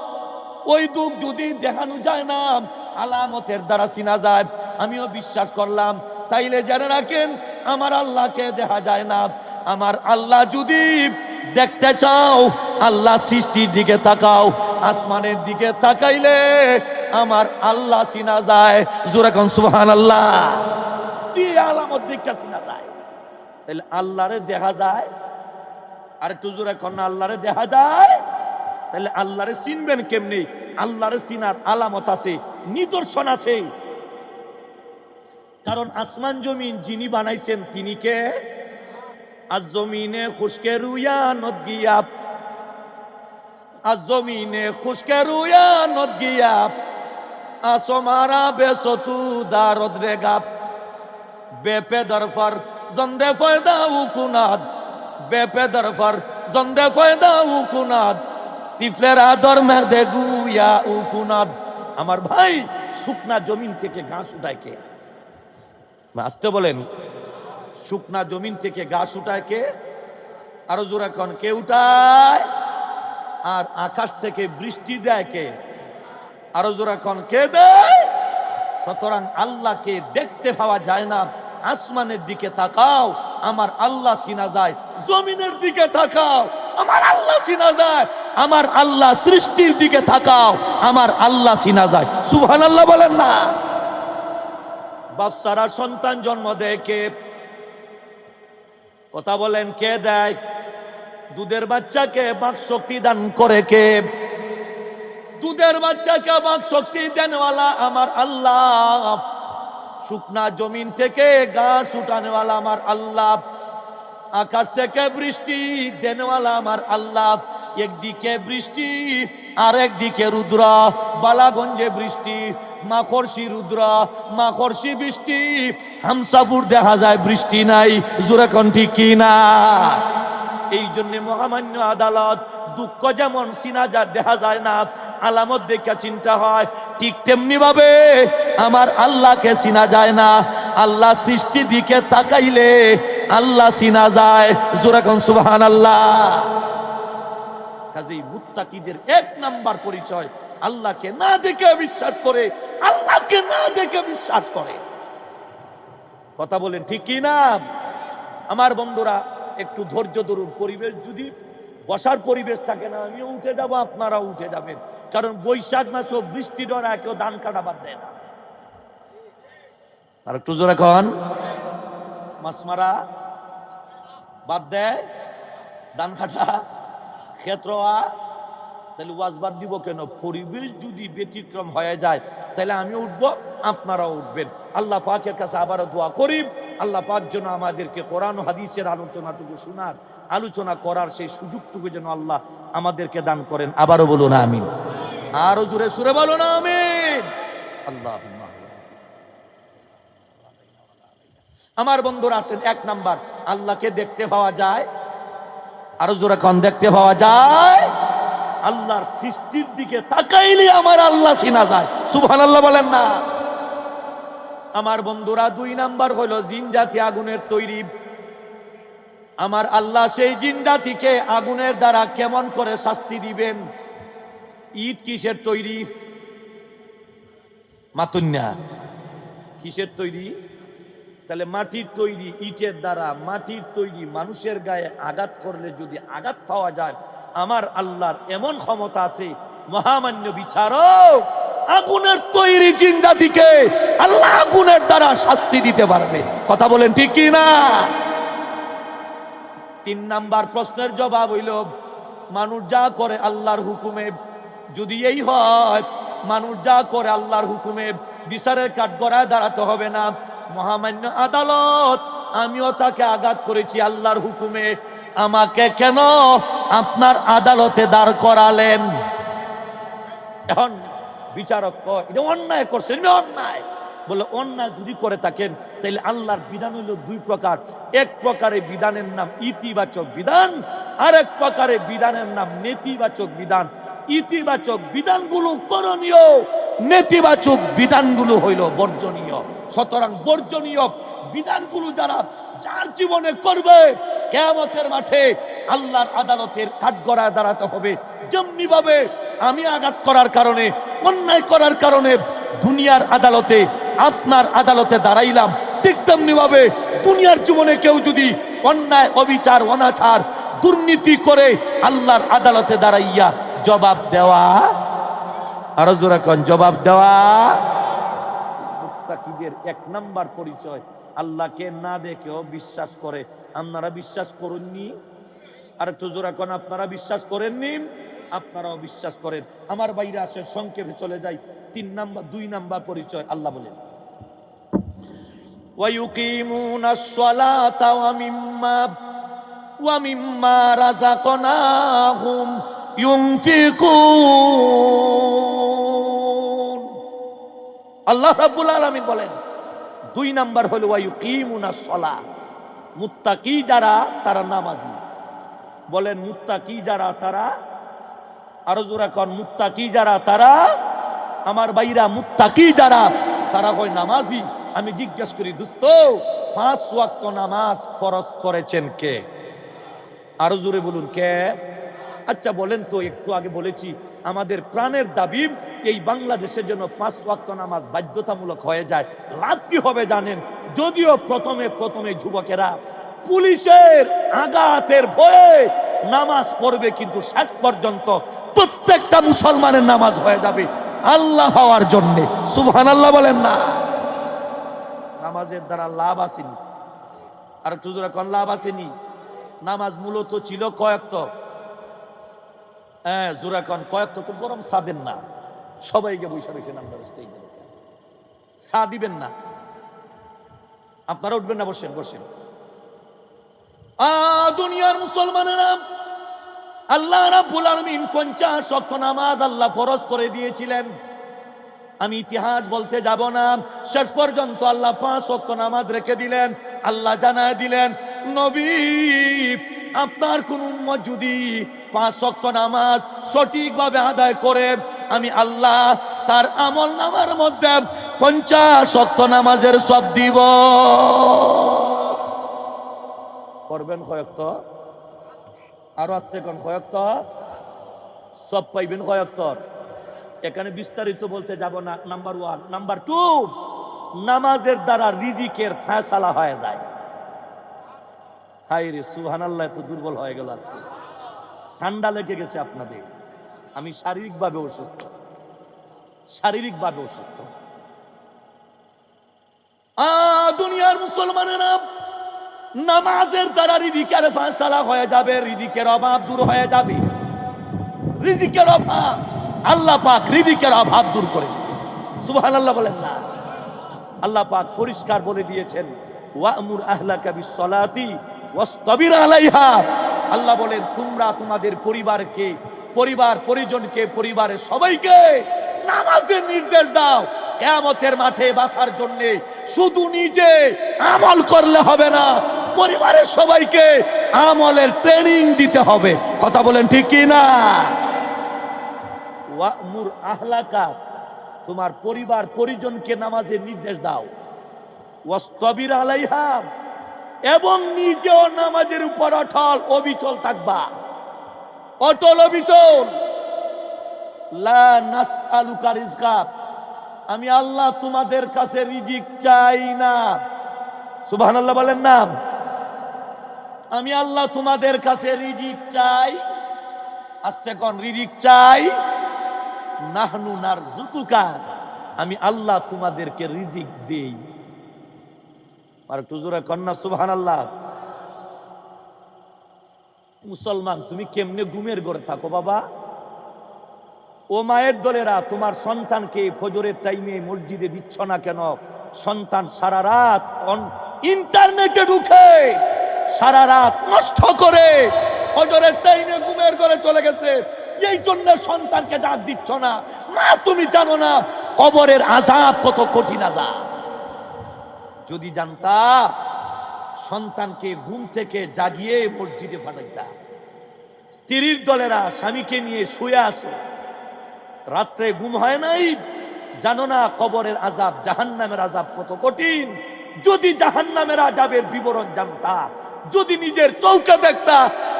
ওই দুঃখ যদি দেখানো যায় না, আলামতের দ্বারা চিনা যায়, আমিও বিশ্বাস করলাম। তাইলে জেনে রাখেন, আমার আল্লাহকে দেখা যায় না। আমার আল্লাহ যদি দেখতে চাও, আল্লাহ সৃষ্টির দিকে তাকাও, আসমানের দিকে তাকাইলে আমার আল্লাহ চিনা যায়। জোরে কোন সুবহানাল্লাহ। এই আলামত দেখে চিনা যায়। তাহলে আল্লাহরে দেখা যায়। আর একটু জোরে কোন, আল্লাহরে দেখা যায়। তাহলে আল্লাহরে চিনবেন কেমনি? আল্লাহরে চিনার আলামত আছে, নিদর্শন আছে। কারণ আসমান জমিন যিনি বানাইছেন তিনি কে? আজ জমিনে খুশকে রুয়া নদ গিয়া, আজ জমিনে খুশকে রুয়া নদ গিয়া, আসমারা বেসতু দারদ রেগাপ, বেপে দরফার জন্দে ফয়দা উকুনাদ, বেপে দরফার জন্দে ফয়দা উকুনাদ, তিফলের আদর মেদে গুয়া উকুনাদ। আমার ভাই, শুকনা জমিন থেকে ঘাস উঠায় কে? আসতে বলেন, শুকনা জমিন থেকে ঘাস উঠায় কে? আরো জোরে কোন, কে উঠায়? আর আকাশ থেকে বৃষ্টি দেয় কে? আরো জোরে কোন, কে দেয়? সুতরাং আল্লাহকে দেখতে পাওয়া যায় না। আসমানের দিকে তাকাও, আমার আল্লাহ চিনা যায়। জমিনের দিকে তাকাও, আমার আল্লাহ চিনা যায়। আমার আল্লাহ সৃষ্টির দিকে তাকাও, আমার আল্লাহ চিনা যায়। সুবহানাল্লাহ বলেন না। বাচ্চারা সন্তান জন্ম দেয় কে? কথা বলেন, কে দেয়? দুধের বাচ্চাকে বাক শক্তি দান করে কে? দুধের বাচ্চাকে বাক শক্তি দেনওয়ালা আমার আল্লাহ। শুকনা জমিন থেকে ঘাস উঠানেওয়ালা আমার আল্লাহ। আকাশ থেকে বৃষ্টি দেনওয়ালা আমার আল্লাহ। একদিকে বৃষ্টি আর একদিকে রুদ্র, বালাগঞ্জে বৃষ্টি, মাখরসি রুদ্র, মাখরসি বৃষ্টি। হামসাপুর দেখা যায় বৃষ্টি নাই। জোরে কোন ঠিক কি না? এই জন্য মহামান্য আদালত, দুঃখ যেমন চিনা যা দেখা যায় না, আলামত দেখে চিন্তা হয়, ঠিক তেমনি ভাবে আমার আল্লাহকে চিনা যায় না। আল্লাহ সৃষ্টির দিকে তাকাইলে আল্লাহ চিনা যায়। জোরে কোন সুবহানাল্লাহ। কাজেই মুত্তাকিদের এক নাম্বার পরিচয়, আল্লাহকে না দেখে বিশ্বাস করে, আল্লাহকে না দেখে বিশ্বাস করে। কথা বলেন ঠিক কি না? আমার বন্ধুরা, একটু ধৈর্য ধরুন। পরিবেশ যদি বসার পরিবেশ থাকে না, আমিও উঠে যাব, আপনারাও উঠে যাবেন। কারণ বৈশাখ মাসও বৃষ্টি ডরা কেউ ধান কাটা বাদ দেয় না। আর একটু জোরে কন, মাছ মারা বাদ দেয়, ধান কাটা, ক্ষেত রোয়া। তাহলে ওয়াজ বাদ দিব কেন? পরিবেশ যদি ব্যতিক্রম হয়ে যায়, তাহলে আমিও উঠবো, আপনারাও উঠবেন। আল্লাহ পাকের কাছে আবারও দোয়া করি, আল্লাহ পাক যেন আমাদেরকে কোরআন ও হাদিসের আলোচনাটুকু শোনার, আলোচনা করার সেই সুযোগটুকু যেন আল্লাহ আমাদেরকে দান করেন। আবারও বলুন আমিন। আরো জোরে সুরে বলুন আমিন। আল্লাহ। আমার বন্ধুরা আসেন, এক নাম্বার, আল্লাহকে দেখতে পাওয়া যায়। আরো জোরে কোন, দেখতে পাওয়া যায়। আল্লাহর সৃষ্টির দিকে তাকাইলে আমার আল্লাহ চিনা যায়। সুবহানাল্লাহ বলেন না। আমার বন্ধুরা, দুই নাম্বার হলো জিন জাতি আগুনের তৈরি। আমার আল্লাহ সেই জিন্দাতিকে আগুনের দ্বারা কেমন করে শাস্তি দিবেন? ইট কিসের তৈরি? মাতুন্যা কিসের তৈরি? তাহলে মাটির তৈরি, ইটের দ্বারা মাটির তৈরি মানুষের গায়ে আঘাত করলে যদি আঘাত পাওয়া যায়, আমার আল্লাহর এমন ক্ষমতা আছে, মহামান্য বিচারক আগুনের তৈরি জিন্দাতিকে আল্লাহ আগুনের দ্বারা শাস্তি দিতে পারবে। কথা বলেন ঠিক কি না? 3 নাম্বার প্রশ্নের জবাব হইল, মানুষ যা করে আল্লাহর হুকুমে, যদি এই হয় মানুষ যা করে আল্লাহর হুকুমে, বিচারের কাঠগড়ায় দাঁড়াতে হবে না। মহামান্য আদালত, আমিও তাকে আঘাত করেছি আল্লাহর হুকুমে, আমাকে কেন আপনার আদালতে দাঁড় করালেন? এখন বিচারক কয় এটা অন্যায় করছেন। অন্যায় বলে, অন্যায় যদি করে থাকেন তাহলে আল্লাহর বিধান হইল 2 প্রকার। এক প্রকারের বিধানের নাম ইতিবাচক বিধান, আর এক প্রকারের বিধানের নাম নেতিবাচক বিধান। ইতিবাচক বিধানগুলো করণীয়, নেতিবাচক বিধানগুলো হইল বর্জনীয়। সুতরাং বর্জনীয় বিধানগুলো যার জীবনে করবে, কিয়ামতের মাঠে আল্লাহর আদালতের কাঠগড়ায় দাঁড়াতে হবে। যেমনি ভাবে আমি আঘাত করার কারণে, অন্যায় করার কারণে দুনিয়ার আদালতে, আপনার আদালতে দাঁড়াইলাম, ঠিক তেমনি ভাবে দুনিয়ার জীবনে কেউ যদি অন্যায়, অবিচার, অনাচার, দুর্নীতি করে আল্লাহর আদালতে দাঁড়াইয়া জবাব দেওয়া, আরো জোরে কোন, জবাব দেওয়া। মুত্তাকিদের 1 নাম্বার পরিচয়, আল্লাহকে না দেখেও বিশ্বাস করে। আপনারা বিশ্বাস করেননি? আর একটু জোরে কোন, আপনারা বিশ্বাস করেননি? আপনারাও বিশ্বাস করেন। আমার বাইরে আসেন, সংক্ষেপে চলে যাই। 2 নাম্বার পরিচয়, আল্লাহ বলেন ওয়ায়ুকিমুনাস সালাতা ওয়া মিম্মা রাযাকনাহুম ইউনফিকুন। আল্লাহ রাব্বুল আলামিন বলেন 2 নাম্বার হলো ওয়ায়ুকিমুনাস সালাত। মুত্তাকি যারা তারা নামাজি। বলেন মুত্তাকি যারা তারা, আরো জোরে কোন, মুত্তাকি যারা তারা, আমার ভাইরা মুত্তাকি যারা তারা হয় নামাজি। আমি জিজ্ঞেস করি, দোস্ত 5 ওয়াক্ত নামাজ ফরজ করেছেন কে? আরো জোরে বলুন, কে? আচ্ছা বলেন তো, একটু আগে বলেছি আমাদের প্রাণের দাবি এই বাংলাদেশের জন্য 5 ওয়াক্ত নামাজ বাধ্যতামূলক হয়ে যায়। লাভ কি হবে জানেন? যদিও প্রথমে যুবকেরা পুলিশের আঘাতের ভয়ে নামাজ পড়বে, কিন্তু শেষ পর্যন্ত প্রত্যেকটা মুসলমানের নামাজ হয়ে যাবে আল্লাহ হওয়ার জন্য। সুবহানাল্লাহ বলেন না? নামাজের দ্বারা লাভ আসেনি, আর একটু জোরে কোন, লাভ আসেনি। নামাজ মূলত ছিল কয়েকত, জোরে কোন, কয়েকত তো গরম চা দেন না, সবাইকে বৈশা রেখে নাম চা দিবেন না। আপনারা উঠবেন না, বসেন বসেন। দুনিয়ার মুসলমানেরা, আল্লাহ রাব্বুল আলামিন 50 ওয়াক্ত নামাজ আল্লাহ ফরজ করে দিয়েছিলেন। আমি ইতিহাস বলতে যাব না, শেষ পর্যন্ত আল্লাহ 5 ওয়াক্ত নামাজ রেখে দিলেন। আল্লাহ জানায় দিলেন, নবী আপনার কোন উম্মত যদি 5 ওয়াক্ত নামাজ সঠিকভাবে আদায় করে, আমি আল্লাহ তার আমল নামার মধ্যে 50 ওয়াক্ত নামাজের সব দিব। করবেন কয়েকত? আরো আসতে কোন, কয়েকত সব পাইবেন কয়েকত? এখানে বিস্তারিত বলতে যাব না। নাম্বার 1। নাম্বার 2, নামাজের দ্বারা রিজিকের ফয়সালা হয়ে যায়। হায় রে সুবহানাল্লাহ, এত দুর্বল হয়ে গেল আজকে। ঠান্ডা লেগে গেছে আপনাদের। আমি শারীরিকভাবে অসুস্থ, শারীরিকভাবে অসুস্থ। দুনিয়ার মুসলমানেরা, নামাজের দ্বারা রিজিকের ফয়সালা হয়ে যাবে, রিজিকের অভাব দূর হয়ে যাবে। রিজিকের অভাব, আল্লাহ পাক রিজিকের অভাব দূর করে দিবেন। সুবহানাল্লাহ বলেন না? আল্লাহ পাক পরিষ্কার বলে দিয়েছেন, ওয়া'মুর আহলাকা বিস-সালাতি ওয়াসতাবির আলাইহা। আল্লাহ বলেন, তোমরা তোমাদের পরিবারকে, পরিবার পরিজনকে, পরিবারের সবাইকে নামাজের নির্দেশ দাও। কিয়ামতের মাঠে বাঁচার জন্য শুধু নিজে আমল করলে হবে না, পরিবারের সবাইকে আমলের ট্রেনিং দিতে হবে। কথা বলেন ঠিক কি না? ওয়া'মুর আহলাকা, তোমার পরিবার পরিজনকে নামাজের নির্দেশ দাও। ওয়াসতাবির আলাইহা, এবং নিজেও নামাজের উপর অটল অবিচল থাকবা, অটল অবিচল। লা নাসআলুকা রিজকা, আমি আল্লাহ তোমাদের কাছে রিজিক চাই না। সুবহানাল্লাহ বলেন না। আমি আল্লাহ তোমাদের কাছে রিজিক চাই, আস্তে কোন রিজিক চাই। নাহনু নারযুকুকা, আমি আল্লাহ তোমাদেরকে রিজিক দেই। আর একটু জোরে কন্যা সুবহানাল্লাহ। মুসলমান তুমি কেমনে ঘুমের ঘরে থাকো বাবা? ও মায়ের দলেরা, তোমার সন্তানকে ফজরের টাইমে মসজিদে দিচ্ছ না কেন? সন্তান সারা রাত ইন্টারনেটে ঢুকে সারা রাত নষ্ট করে ফজরের টাইমে ঘুমের ঘরে চলে গেছে, এই জন্য সন্তানকে ডাক দিচ্ছ না। মা তুমি জানো না কবরের আযাব কত কঠিন আযাব? যদি জানতা সন্তানকে ঘুম থেকে জাগিয়ে মসজিদে পাঠাইতা। স্ত্রীর দলেরা স্বামীকে নিয়ে শুয়ে আসো, রাত্রে ঘুম হয় নাই, জানো না কবরের আযাব জাহান্নামের আযাব কত কঠিন? যদি জাহান্নামের আযাবের বিবরণ জানতা, যদি নিজের চৌকে দেখতা,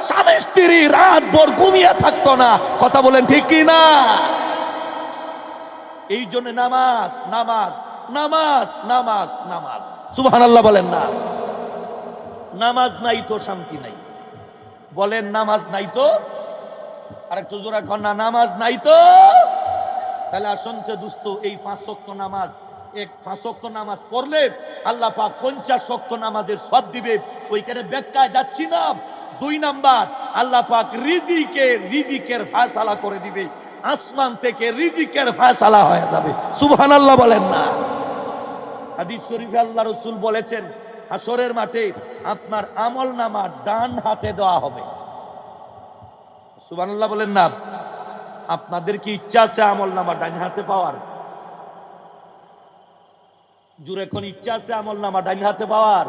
স্বামী স্ত্রী রাত ভর ঘুমিয়ে থাকতো না। কথা বলেন ঠিক কি না? এই জন্য নামাজ নামাজ নামাজ নামাজ নামাজ। সুবহানাল্লাহ বলেন না। নামাজ নাই তো শান্তি নাই। বলেন নামাজ নাই তো, আর একটু জোরে কর না, নামাজ নাই তো। তাহলে আসুন তো দোস্ত, এই 5 ওয়াক্ত নামাজ, 5 ওয়াক্ত নামাজ পড়লে আল্লাহ পাক 50 ওয়াক্ত নামাজের সওয়াব দিবে। ওইখানে ব্যাখ্যায় যাচ্ছি না। 2 নাম্বার, আল্লাহ পাক রিজিকের ফয়সালা করে দিবে। আসমান থেকে রিজিকের ফয়সালা হয়ে যাবে। সুবহানাল্লাহ বলেন না। হাদিস শরীফে আল্লাহ রাসূল বলেছেন, হাসরের মাঠে আপনার আমলনামা ডান হাতে দেওয়া হবে। সুবহানাল্লাহ বলেন না। আপনাদের কি ইচ্ছা আছে আমলনামা ডান হাতে পাওয়ার? জোরে কোন ইচ্ছা আছে আমলনামা ডান হাতে পাওয়ার?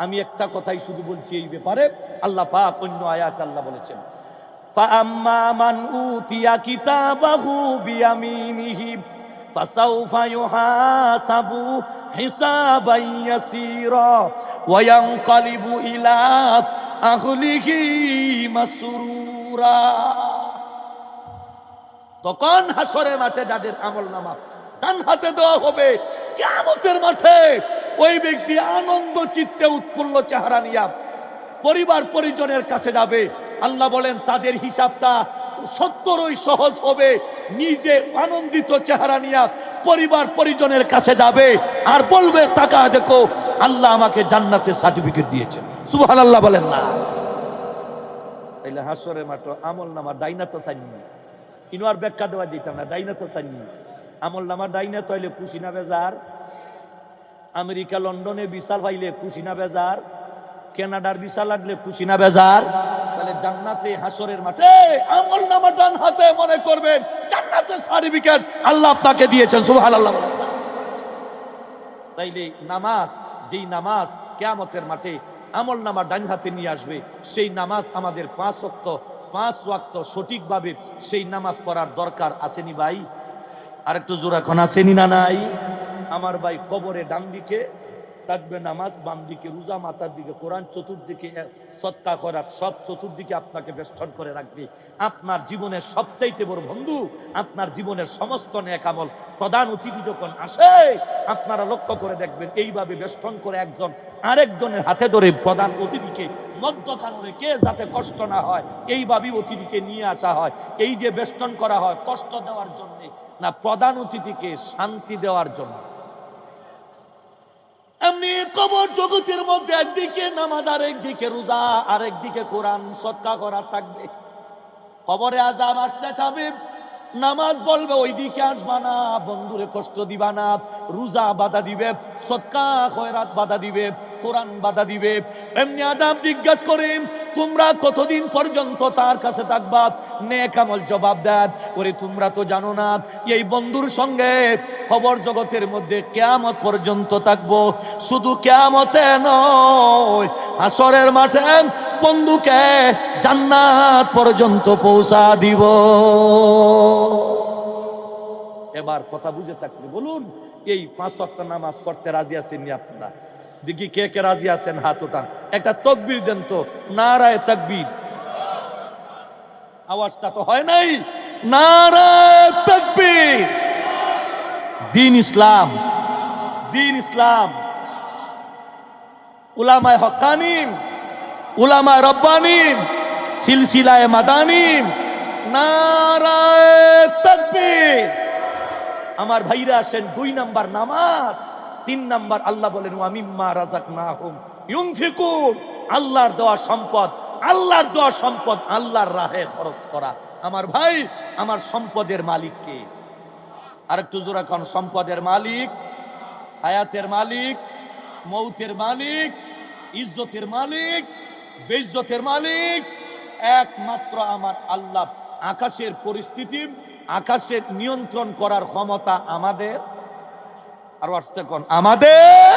আমি একটা কথাই শুধু বলছি এই ব্যাপারে। আল্লাহ পাক অন্য আয়াতে আল্লাহ বলেছেন, ফাআম্মা মান উতিয়া কিতাবাহু বিয়ামিনিহি ফাসাউফা ইউহাসাবু হিসাবান ইয়াসীরা ওয়া ইয়ানকালিবু ইলা আহলিহি মাসরুরা। তখন হাসরের মাঠে যাদের আমলনামা ডান হাতে দেওয়া হবে, কিয়ামতের মাঠে ওই ব্যক্তি আনন্দ চিত্তে উৎফুল্ল চেহারা নিয়ে পরিবার পরিজনের কাছে যাবে। আল্লাহ বলেন তাদের হিসাবটা 70ই সহজ হবে। নিজে আনন্দিত চেহারা নিয়ে পরিবার পরিজনের কাছে যাবে আর বলবে, তাকা দেখো আল্লাহ আমাকে জান্নাতের সার্টিফিকেট দিয়েছেন। সুবহানাল্লাহ বলেন না। তাইলে হাসরের মাঠে আমলনামা ডাইনা তো চাইনি, ইনোয়ার ব্যাখ্যা দেওয়া যেতাম না। ডাইনা তো চাইনি, আমলনামা ডাইনা তৈলে খুশি না বেজার? আমেরিকা লন্ডনে ভিসা পাইলে খুশি না বেজার? কানাডার ভিসা লাগলে খুশি না বেজার? তাহলে জান্নাতে হাসরের মাঠে আমলনামা ডান হাতে মনে করবেন জান্নাতের সার্টিফিকেট আল্লাহ আপনাকে দিয়েছেন। সুবহানাল্লাহ। তাইলে নামাজ, যেই নামাজ কিয়ামতের মাঠে আমলনামা ডান হাতে নিয়ে আসবে, সেই নামাজ আমাদের 5 ওয়াক্ত সঠিকভাবে সেই নামাজ পড়ার দরকার আসেনি ভাই? আর একটু জোরে এখন আসেনি না নাই? আমার ভাই, কবরে ডান দিকে থাকবে নামাজ, বাম দিকে রোজা, মাথার দিকে কোরআন, চতুর্দিকে সদকা করার, সব চতুর্দিকে আপনাকে বেষ্টন করে রাখবে। আপনার জীবনের সবচাইতে বড় বন্ধু, আপনার জীবনের সমস্ত নেক আমল প্রধান অতিথি যখন আসে, আপনারা লক্ষ্য করে দেখবেন এইভাবে বেষ্টন করে একজন আরেকজনের হাতে ধরে প্রধান অতিথিকে মধ্যখানে রেখে যাতে কষ্ট না হয় এইভাবেই অতিথিকে নিয়ে আসা হয়। এই যে বেষ্টন করা হয় কষ্ট দেওয়ার জন্য না, প্রধান অতিথিকে শান্তি দেওয়ার জন্য। এমনি কবর জগতের মধ্যে একদিকে নামাজ, আরেকদিকে রোজা, আরেকদিকে কোরআন সদকা করা থাকবে। কবরে আযাব আসতে চাবে, নামাজ বলবে ওইদিকে আসবা না, বন্ধুরে কষ্ট দিবা না, রোজা বাধা দিবে, সদকা খয়রাত বাধা দিবে, কোরআন বাধা দিবে। এমনি আযাব জিজ্ঞাসা করে তোমরা কতদিন পর্যন্ত তার কাছে থাকবা? নেক আমল জবাব দেয়, ওরে তোমরা তো জানো না এই বন্ধুর সঙ্গে কবর জগতের মধ্যে কিয়ামত পর্যন্ত থাকবো। শুধু কিয়ামতে নয়, হাসরের মাঠে বন্ধুকে জান্নাত পর্যন্ত পৌঁছা দিব। এবার কথা বুঝে থাকলে বলুন, এই 5 ওয়াক্ত নামাজ পড়তে রাজি আছেন নি আপনারা? দেখি কে কে রাজি আছেন, হাত ওঠান। একটা তাকবীর দেন তো, নারায়ে তাকবীর। আওয়াজটা তো হয় নাই। নারায়ে তাকবীর। দ্বীন ইসলাম, দ্বীন ইসলাম। উলামায়ে হক্কানিম, উলামায়ে রব্বানিম, সিলসিলায়ে মাদানিম, নারায়ে তাকবীর। আমার ভাইরা আসেন, 2 নাম্বার নামাজ, 3 নাম্বার আল্লাহ বলেন ওয়া মিম্মা রাযাকনাহুম ইউনফিকুন। আল্লাহর দেওয়া সম্পদ, আল্লাহর দেওয়া সম্পদ আল্লাহর রাহে খরচ করা। আমার ভাই, আমার সম্পদের মালিক কে? আরেকটু জোরে কোন, সম্পদের মালিক, হায়াতের মালিক, মৌতের মালিক, ইজ্জতের মালিক, বেইজ্জতের মালিক একমাত্র আমার আল্লাহ। আকাশের পরিস্থিতি, আকাশের নিয়ন্ত্রণ করার ক্ষমতা আমাদের, আর আসতে কোন আমাদের